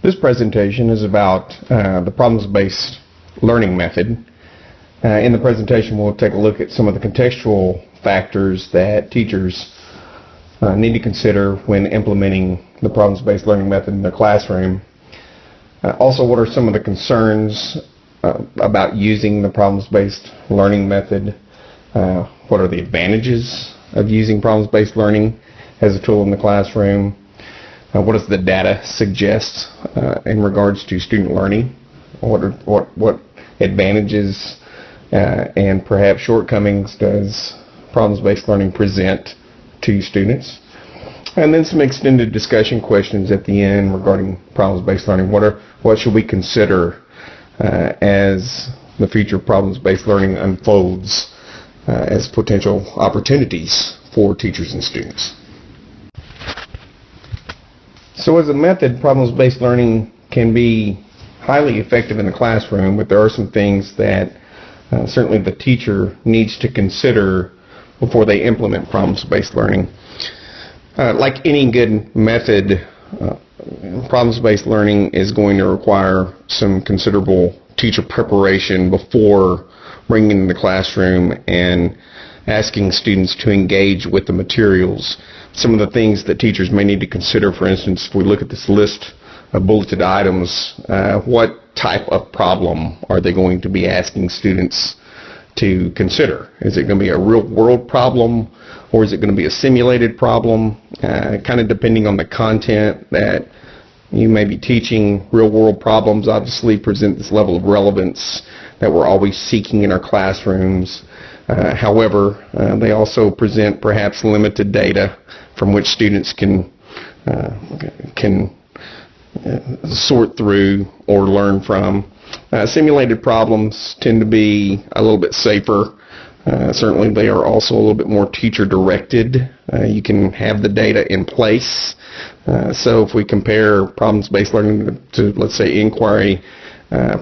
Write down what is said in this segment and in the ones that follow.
This presentation is about the problems-based learning method. In the presentation, we'll take a look at some of the contextual factors that teachers need to consider when implementing the problems-based learning method in their classroom. Also, what are some of the concerns about using the problems-based learning method? What are the advantages of using problems-based learning as a tool in the classroom? What does the data suggest in regards to student learning? What advantages and perhaps shortcomings does problems-based learning present to students? And then some extended discussion questions at the end regarding problems-based learning. What should we consider as the future of problems-based learning unfolds as potential opportunities for teachers and students? So as a method, problems-based learning can be highly effective in the classroom, but there are some things that certainly the teacher needs to consider before they implement problems-based learning. Like any good method, problems-based learning is going to require some considerable teacher preparation before bringing it into the classroom and asking students to engage with the materials. Some of the things that teachers may need to consider, for instance, if we look at this list of bulleted items, what type of problem are they going to be asking students to consider? Is it going to be a real-world problem, or is it going to be a simulated problem? Kind of depending on the content that you may be teaching. Real-world problems obviously present this level of relevance that we're always seeking in our classrooms. However, they also present perhaps limited data from which students can sort through or learn from. Simulated problems tend to be a little bit safer. Certainly they are also a little bit more teacher-directed. You can have the data in place. So if we compare problems-based learning to, let's say, inquiry,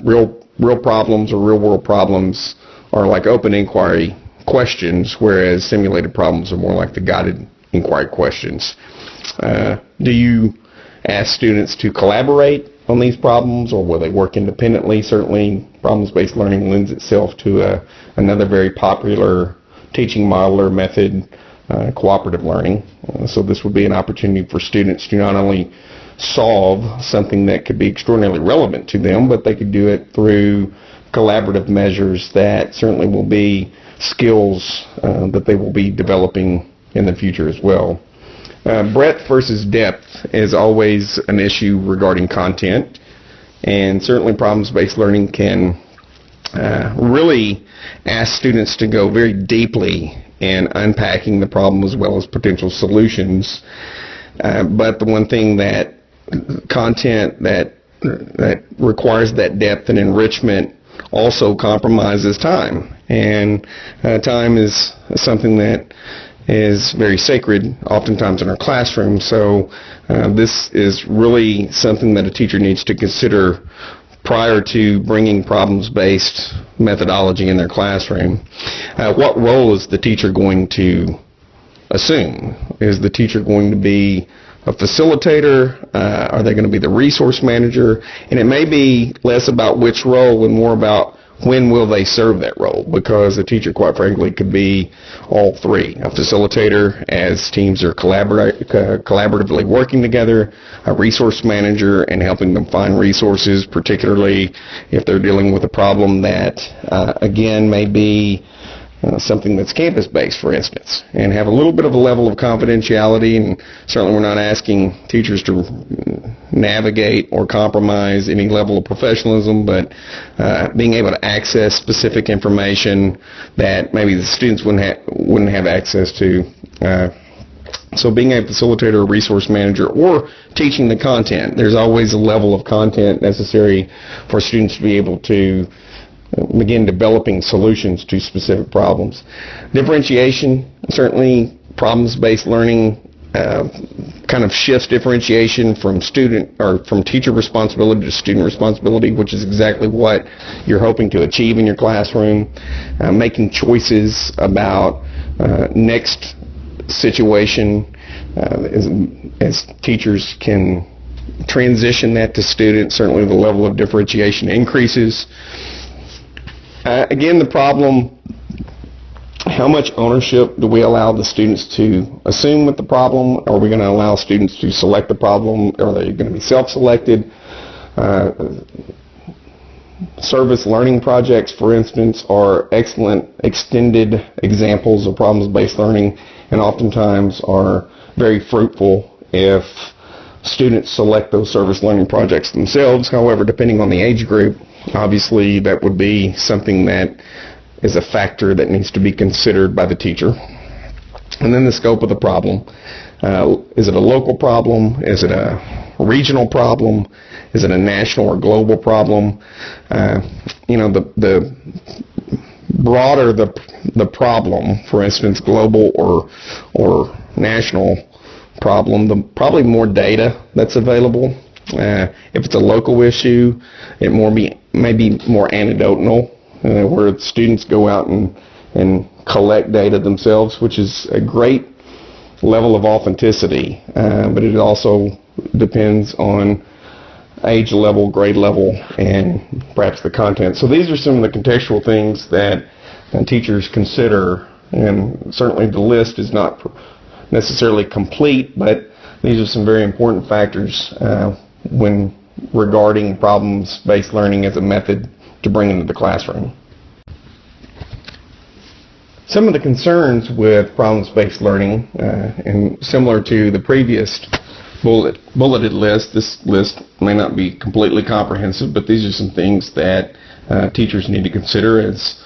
real problems or real-world problems are like open inquiry questions, whereas simulated problems are more like the guided inquiry questions. Do you ask students to collaborate on these problems, or will they work independently? Certainly, problems-based learning lends itself to another very popular teaching model or method, cooperative learning. So this would be an opportunity for students to not only solve something that could be extraordinarily relevant to them, but they could do it through collaborative measures that certainly will be skills that they will be developing in the future as well. Breadth versus depth is always an issue regarding content, and certainly problems-based learning can really ask students to go very deeply in unpacking the problem as well as potential solutions. But the one thing that content that requires that depth and enrichment also compromises time, and time is something that is very sacred oftentimes in our classroom. So this is really something that a teacher needs to consider prior to bringing problems-based methodology in their classroom. What role is the teacher going to assume? Is the teacher going to be a facilitator? Are they going to be the resource manager? And it may be less about which role and more about when will they serve that role, because a teacher, quite frankly, could be all three. A facilitator as teams are collaboratively working together, a resource manager and helping them find resources, particularly if they're dealing with a problem that, again, may be something that's campus-based, for instance, and have a little bit of a level of confidentiality. And certainly we're not asking teachers to navigate or compromise any level of professionalism, but being able to access specific information that maybe the students wouldn't have access to. So being a facilitator or resource manager or teaching the content, there's always a level of content necessary for students to be able to begin developing solutions to specific problems. Differentiation, certainly problems-based learning kind of shifts differentiation from student or from teacher responsibility to student responsibility, which is exactly what you're hoping to achieve in your classroom. Making choices about next situation as teachers can transition that to students, certainly the level of differentiation increases. Again, the problem, how much ownership do we allow the students to assume with the problem? Are we going to allow students to select the problem? Are they going to be self-selected? Service learning projects, for instance, are excellent extended examples of problems-based learning, and oftentimes are very fruitful if students select those service learning projects themselves. However, depending on the age group, obviously that would be something that is a factor that needs to be considered by the teacher. And then the scope of the problem. Is it a local problem? Is it a regional problem? Is it a national or global problem? The broader the problem, for instance, global or national problem, the probably more data that's available. If it's a local issue, it may be more anecdotal, where students go out and collect data themselves, which is a great level of authenticity, but it also depends on age level, grade level, and perhaps the content. So these are some of the contextual things that teachers consider, and certainly the list is not necessarily complete, but these are some very important factors when regarding problems-based learning as a method to bring into the classroom. Some of the concerns with problems-based learning, and similar to the previous bulleted list, this list may not be completely comprehensive, but these are some things that teachers need to consider as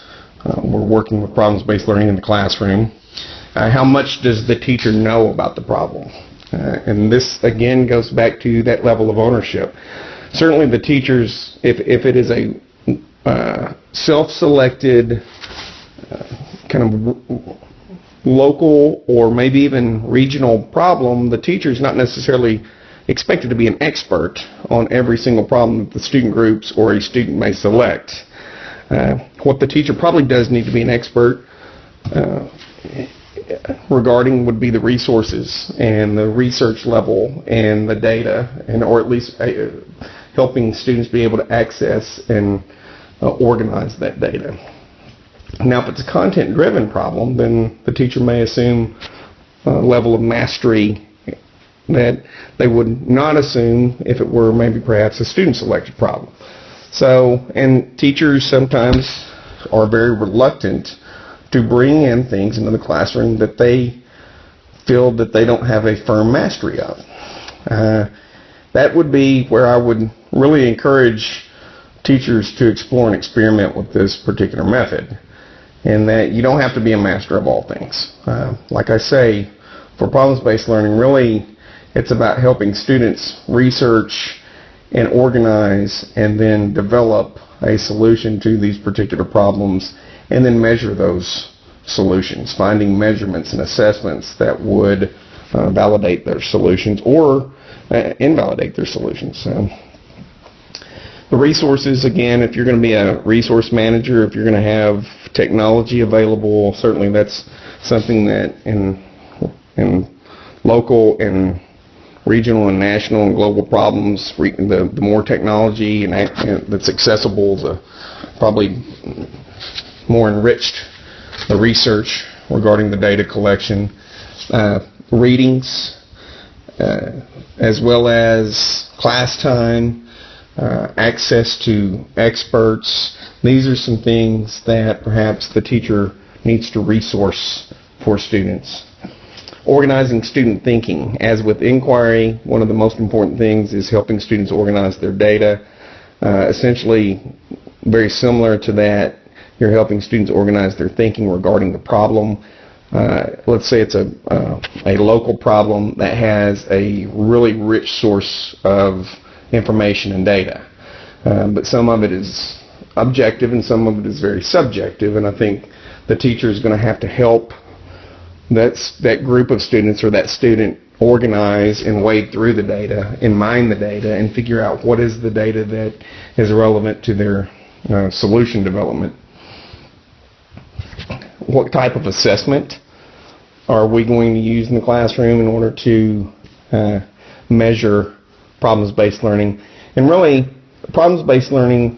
we're working with problems-based learning in the classroom. How much does the teacher know about the problem? And this, again, goes back to that level of ownership. Certainly the teachers, if it is a self-selected kind of local or maybe even regional problem, the teacher is not necessarily expected to be an expert on every single problem that the student groups or a student may select. What the teacher probably does need to be an expert regarding would be the resources and the research level and the data, or at least helping students be able to access and organize that data. Now, if it's a content-driven problem, then the teacher may assume a level of mastery that they would not assume if it were maybe perhaps a student-selected problem. So, and teachers sometimes are very reluctant to bring in things into the classroom that they feel that they don't have a firm mastery of. That would be where I would really encourage teachers to explore and experiment with this particular method, and that you don't have to be a master of all things. Like I say, for problems-based learning, really it's about helping students research and organize and then develop a solution to these particular problems, and then measure those solutions, finding measurements and assessments that would validate their solutions or invalidate their solutions. The resources, again, if you're going to be a resource manager, if you're going to have technology available, certainly that's something that in local and regional and national and global problems, the more technology and that's accessible, the probably more enriched the research regarding the data collection, readings, as well as class time, access to experts. These are some things that perhaps the teacher needs to resource for students. Organizing student thinking. As with inquiry, one of the most important things is helping students organize their data. Essentially, very similar to that, you're helping students organize their thinking regarding the problem. Let's say it's a local problem that has a really rich source of information and data. But some of it is objective and some of it is very subjective, and I think the teacher is going to have to help that group of students or that student organize and wade through the data and mine the data and figure out what is the data that is relevant to their solution development. What type of assessment are we going to use in the classroom in order to measure problems-based learning. And really, problems-based learning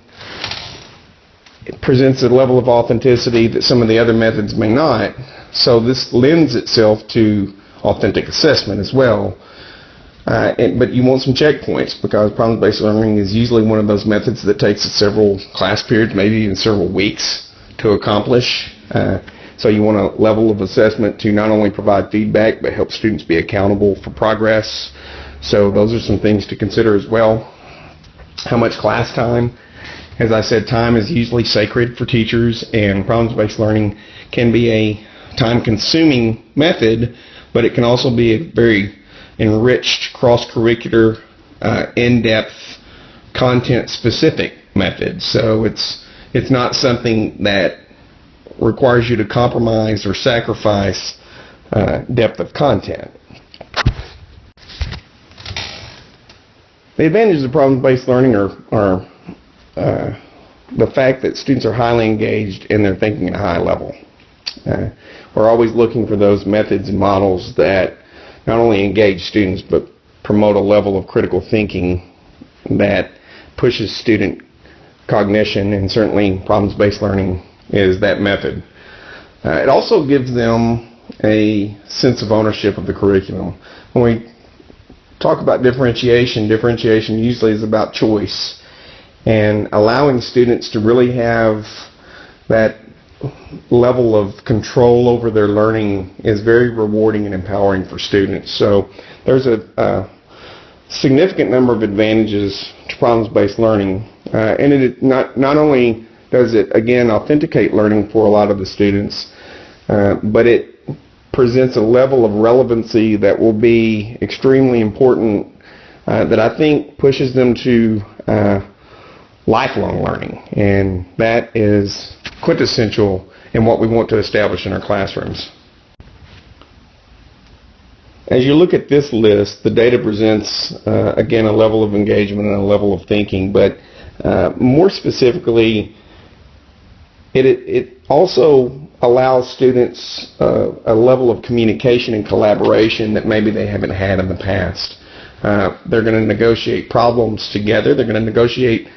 presents a level of authenticity that some of the other methods may not. So this lends itself to authentic assessment as well. But you want some checkpoints, because problems-based learning is usually one of those methods that takes several class periods, maybe even several weeks to accomplish. So you want a level of assessment to not only provide feedback, but help students be accountable for progress. So those are some things to consider as well. How much class time? As I said, time is usually sacred for teachers, and problems-based learning can be a time-consuming method, but it can also be a very enriched, cross-curricular, in-depth, content-specific method. So it's not something that requires you to compromise or sacrifice depth of content. The advantages of problem-based learning are the fact that students are highly engaged and they're thinking at a high level. We're always looking for those methods and models that not only engage students but promote a level of critical thinking that pushes student cognition, and certainly problems-based learning is that method. It also gives them a sense of ownership of the curriculum. When we talk about differentiation usually is about choice, and allowing students to really have that level of control over their learning is very rewarding and empowering for students. So there's a significant number of advantages to problems-based learning, and it not only does it, again, authenticate learning for a lot of the students, but it presents a level of relevancy that will be extremely important, that I think pushes them to lifelong learning, and that is quintessential in what we want to establish in our classrooms. As you look at this list, the data presents, again, a level of engagement and a level of thinking, but more specifically, it also allows students a level of communication and collaboration that maybe they haven't had in the past. They're going to negotiate problems together. They're going to negotiate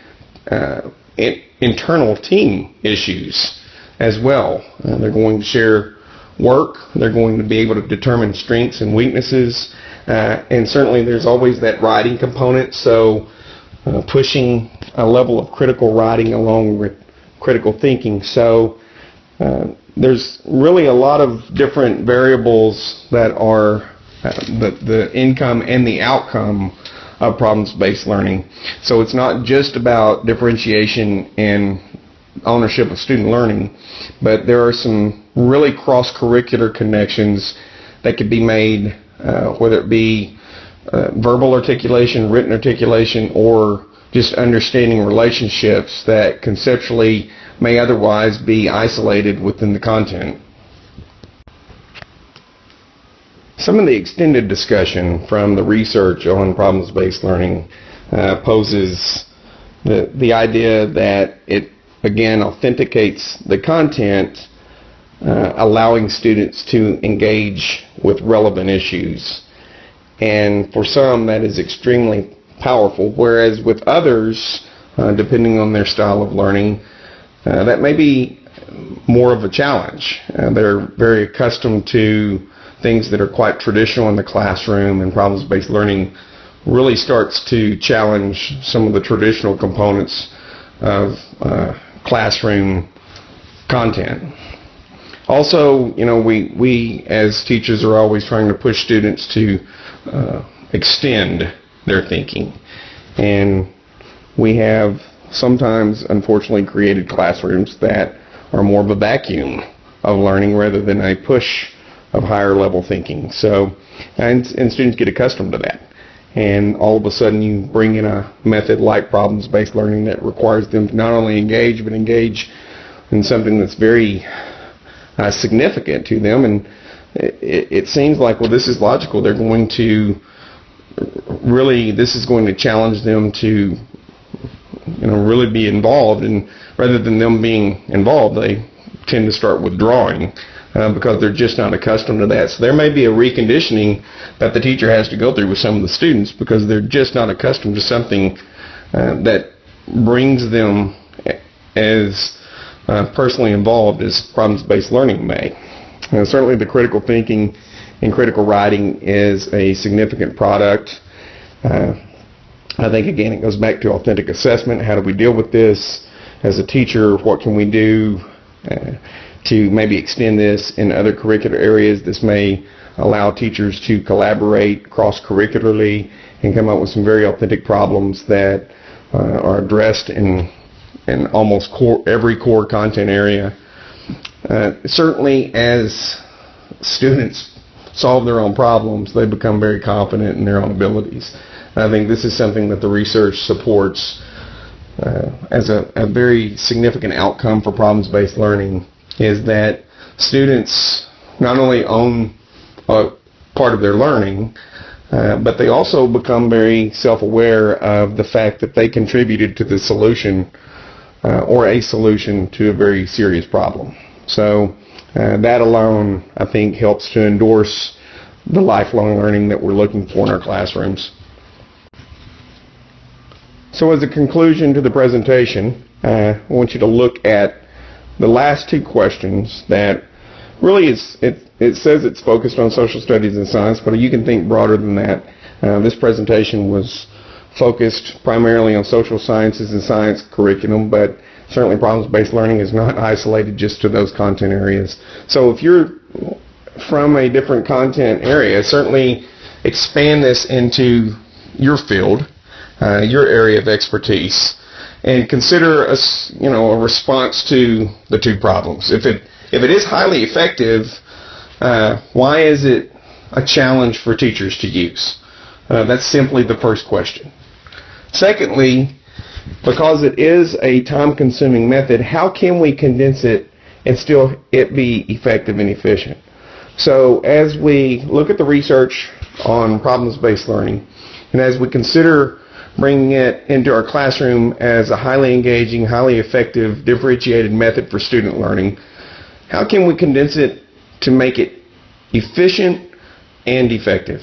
internal team issues as well. They're going to share work. They're going to be able to determine strengths and weaknesses. And certainly there's always that writing component, so pushing a level of critical writing along with critical thinking. So there's really a lot of different variables that are the income and the outcome of problems-based learning. So it's not just about differentiation and ownership of student learning, but there are some really cross-curricular connections that could be made, whether it be verbal articulation, written articulation, or just understanding relationships that conceptually may otherwise be isolated within the content. Some of the extended discussion from the research on problems-based learning poses the idea that it, again, authenticates the content, allowing students to engage with relevant issues. And for some, that is extremely powerful, whereas with others, depending on their style of learning, that may be more of a challenge. They're very accustomed to things that are quite traditional in the classroom, and problems-based learning really starts to challenge some of the traditional components of classroom content. Also, we as teachers are always trying to push students to extend their thinking, and we have sometimes, unfortunately, created classrooms that are more of a vacuum of learning rather than a push of higher level thinking. So, and students get accustomed to that. And all of a sudden you bring in a method like problems-based learning that requires them to not only engage, but engage in something that's very significant to them. And it seems like, well, this is logical. They're going to really, this is going to challenge them to really be involved. And rather than them being involved, they tend to start withdrawing because they're just not accustomed to that. So there may be a reconditioning that the teacher has to go through with some of the students because they're just not accustomed to something that brings them as personally involved as problems-based learning may. Certainly the critical thinking and critical writing is a significant product. I think, again, it goes back to authentic assessment. How do we deal with this? As a teacher, what can we do to maybe extend this in other curricular areas? This may allow teachers to collaborate cross-curricularly and come up with some very authentic problems that are addressed in almost every core content area. Certainly, as students solve their own problems, they become very confident in their own abilities. I think this is something that the research supports as a very significant outcome for problems-based learning, is that students not only own part of their learning, but they also become very self-aware of the fact that they contributed to the solution or a solution to a very serious problem. So that alone, I think, helps to endorse the lifelong learning that we're looking for in our classrooms. So as a conclusion to the presentation, I want you to look at the last two questions that really it says it's focused on social studies and science, but you can think broader than that. This presentation was focused primarily on social sciences and science curriculum, but certainly problems-based learning is not isolated just to those content areas. So if you're from a different content area, certainly expand this into your field, your area of expertise, and consider a response to the two problems. If it is highly effective, why is it a challenge for teachers to use? That's simply the first question. Secondly, because it is a time-consuming method, how can we condense it and still it be effective and efficient? So as we look at the research on problems-based learning, and as we consider bringing it into our classroom as a highly engaging, highly effective, differentiated method for student learning, how can we condense it to make it efficient and effective?